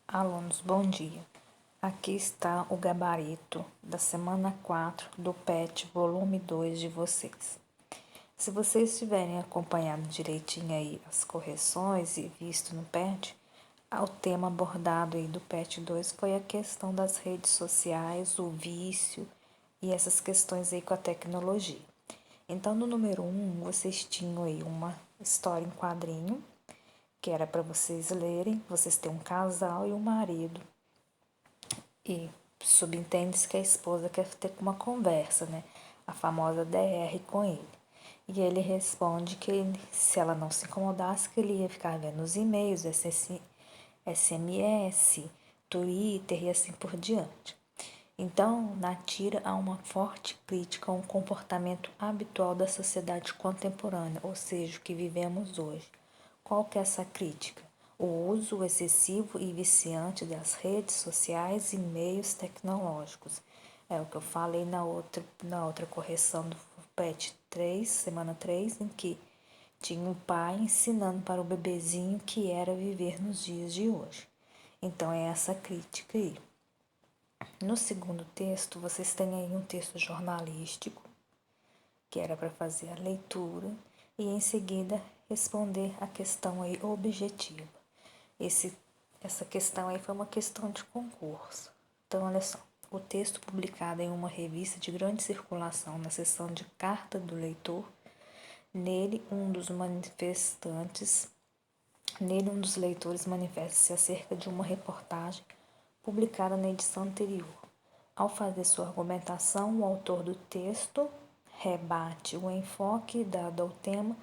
Alunos, bom dia. Aqui está o gabarito da semana 4 do PET volume 2 de vocês. Se vocês tiverem acompanhado direitinho aí as correções e visto no PET, o tema abordado aí do PET 2 foi a questão das redes sociais, o vício e essas questões aí com a tecnologia. Então, no número 1, vocês tinham aí uma história em quadrinho, que era para vocês lerem. Vocês têm um casal e um marido. E subentende-se que a esposa quer ter uma conversa, né? A famosa DR com ele. E ele responde que se ela não se incomodasse, que ele ia ficar vendo os e-mails, SMS, Twitter e assim por diante. Então, na tira há uma forte crítica ao comportamento habitual da sociedade contemporânea, ou seja, o que vivemos hoje. Qual que é essa crítica? O uso excessivo e viciante das redes sociais e meios tecnológicos. É o que eu falei na outra correção do PET 3, semana 3, em que tinha um pai ensinando para o bebezinho que era viver nos dias de hoje. Então é essa crítica aí. No segundo texto, vocês têm aí um texto jornalístico, que era para fazer a leitura, e em seguida responder a questão aí objetiva. Essa questão aí foi uma questão de concurso. Então, olha só, o texto publicado em uma revista de grande circulação na seção de carta do leitor, nele um dos leitores manifesta-se acerca de uma reportagem publicada na edição anterior. Ao fazer sua argumentação, o autor do texto rebate o enfoque dado ao tema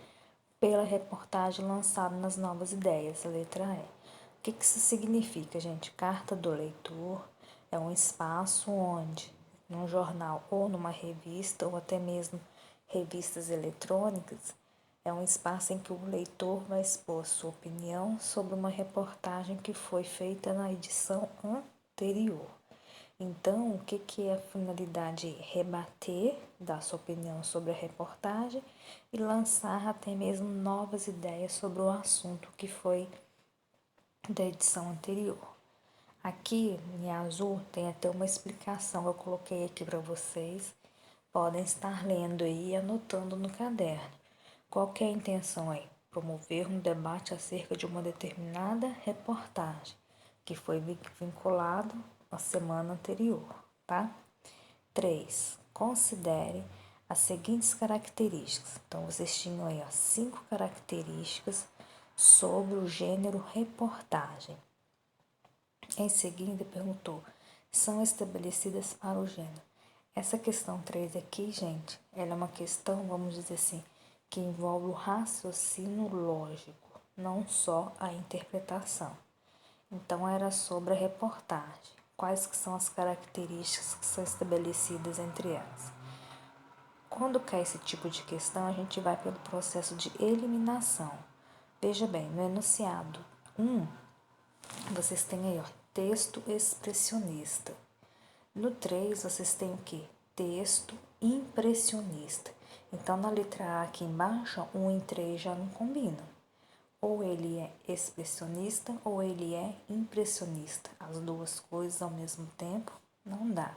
pela reportagem lançada nas Novas Ideias, a letra E. O que isso significa, gente? Carta do leitor é um espaço onde, num jornal ou numa revista, ou até mesmo revistas eletrônicas, é um espaço em que o leitor vai expor sua opinião sobre uma reportagem que foi feita na edição anterior. Então, o que é a finalidade? Rebater, dar sua opinião sobre a reportagem e lançar até mesmo novas ideias sobre o assunto que foi da edição anterior. Aqui em azul tem até uma explicação que eu coloquei aqui para vocês. Podem estar lendo aí e anotando no caderno. Qual que é a intenção aí? Promover um debate acerca de uma determinada reportagem que foi vinculado à semana anterior, tá? 3. Considere as seguintes características. Então, vocês tinham aí 5 características sobre o gênero reportagem. Em seguida, perguntou, são estabelecidas para o gênero. Essa questão 3 aqui, gente, ela é uma questão, vamos dizer assim, que envolve o raciocínio lógico, não só a interpretação. Então, era sobre a reportagem. Quais que são as características que são estabelecidas entre elas? Quando cai esse tipo de questão, a gente vai pelo processo de eliminação. Veja bem, no enunciado 1, vocês têm aí, ó, texto expressionista. No 3, vocês têm o quê? Texto impressionista. Então, na letra A aqui embaixo, 1 e 3 já não combinam. Ou ele é expressionista ou ele é impressionista. As duas coisas ao mesmo tempo não dá.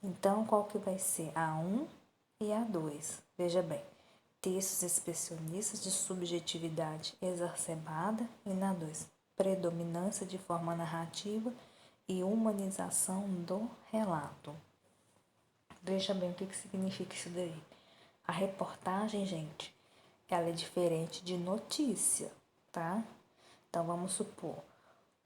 Então, qual que vai ser? A1 e A2. Veja bem, textos expressionistas de subjetividade exacerbada e na 2, predominância de forma narrativa e humanização do relato. Veja bem o que significa isso daí. A reportagem, gente, ela é diferente de notícia, tá? Então, vamos supor,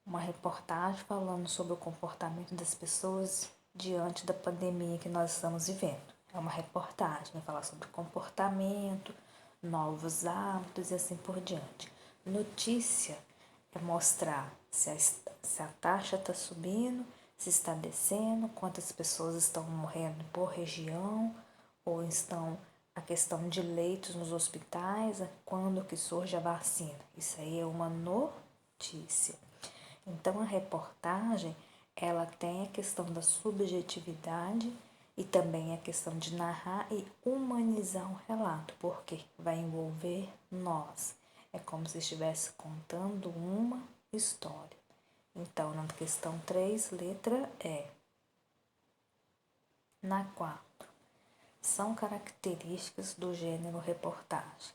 uma reportagem falando sobre o comportamento das pessoas diante da pandemia que nós estamos vivendo. É uma reportagem, vai falar sobre comportamento, novos hábitos e assim por diante. Notícia é mostrar se a taxa está subindo, se está descendo, quantas pessoas estão morrendo por região, ou estão a questão de leitos nos hospitais, quando que surge a vacina. Isso aí é uma notícia. Então, a reportagem, ela tem a questão da subjetividade e também a questão de narrar e humanizar o relato, porque vai envolver nós. É como se estivesse contando uma história. Então, na questão 3, letra E. Na 4, são características do gênero reportagem.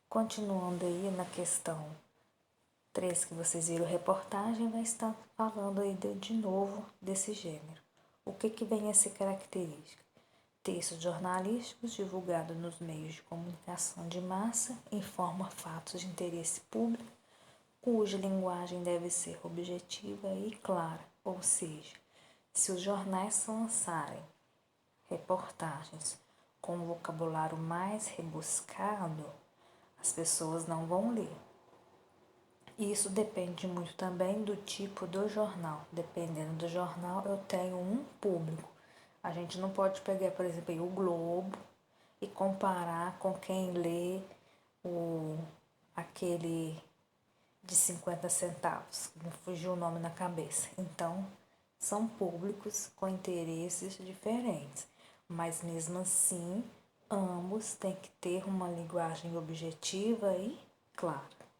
Continuando aí na questão 3 que vocês viram, reportagem, vai estar falando aí de novo desse gênero. O que vem a ser característica? Textos jornalísticos divulgados nos meios de comunicação de massa, informa fatos de interesse público, cuja linguagem deve ser objetiva e clara, ou seja, se os jornais lançarem reportagens com um vocabulário mais rebuscado, as pessoas não vão ler. Isso depende muito também do tipo do jornal. Dependendo do jornal, eu tenho um público. A gente não pode pegar, por exemplo, o Globo e comparar com quem lê aquele de 50 centavos. Me fugiu o nome na cabeça. Então, são públicos com interesses diferentes. Mas mesmo assim, ambos têm que ter uma linguagem objetiva e clara.